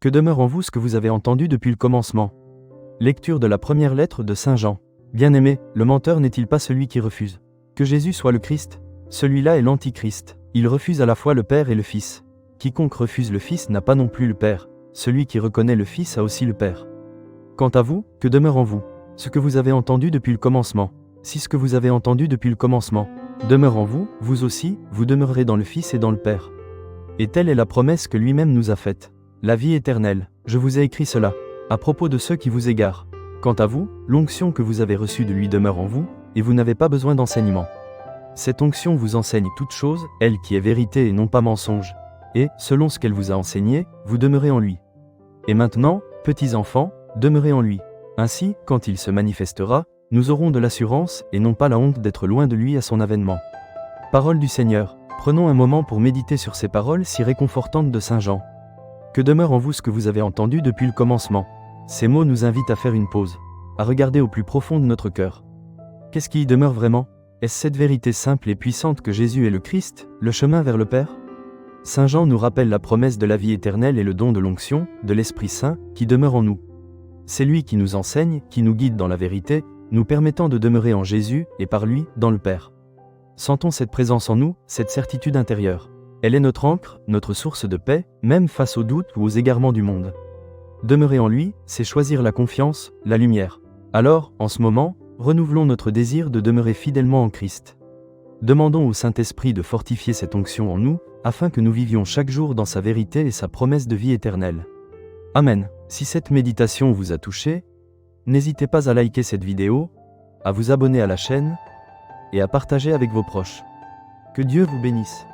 Que demeure en vous ce que vous avez entendu depuis le commencement. Lecture de la première lettre de Saint Jean. Bien-aimé, le menteur n'est-il pas celui qui refuse que Jésus soit le Christ? Celui-là est l'Antichrist. Il refuse à la fois le Père et le Fils. Quiconque refuse le Fils n'a pas non plus le Père. Celui qui reconnaît le Fils a aussi le Père. Quant à vous, que demeure en vous ce que vous avez entendu depuis le commencement. Si ce que vous avez entendu depuis le commencement demeure en vous, vous aussi, vous demeurerez dans le Fils et dans le Père. Et telle est la promesse que lui-même nous a faite. La vie éternelle. Je vous ai écrit cela à propos de ceux qui vous égarent. Quant à vous, l'onction que vous avez reçue de lui demeure en vous, et vous n'avez pas besoin d'enseignement. Cette onction vous enseigne toute chose, elle qui est vérité et non pas mensonge. Et, selon ce qu'elle vous a enseigné, vous demeurez en lui. Et maintenant, petits enfants, demeurez en lui. Ainsi, quand il se manifestera, nous aurons de l'assurance et non pas la honte d'être loin de lui à son avènement. Parole du Seigneur. Prenons un moment pour méditer sur ces paroles si réconfortantes de Saint Jean. Que demeure en vous ce que vous avez entendu depuis le commencement. Ces mots nous invitent à faire une pause, à regarder au plus profond de notre cœur. Qu'est-ce qui y demeure vraiment? Est-ce cette vérité simple et puissante que Jésus est le Christ, le chemin vers le Père? Saint Jean nous rappelle la promesse de la vie éternelle et le don de l'onction, de l'Esprit Saint, qui demeure en nous. C'est lui qui nous enseigne, qui nous guide dans la vérité, nous permettant de demeurer en Jésus et par lui, dans le Père. Sentons cette présence en nous, cette certitude intérieure. Elle est notre ancre, notre source de paix, même face aux doutes ou aux égarements du monde. Demeurer en lui, c'est choisir la confiance, la lumière. Alors, en ce moment, renouvelons notre désir de demeurer fidèlement en Christ. Demandons au Saint-Esprit de fortifier cette onction en nous, afin que nous vivions chaque jour dans sa vérité et sa promesse de vie éternelle. Amen. Si cette méditation vous a touché, n'hésitez pas à liker cette vidéo, à vous abonner à la chaîne, et à partager avec vos proches. Que Dieu vous bénisse.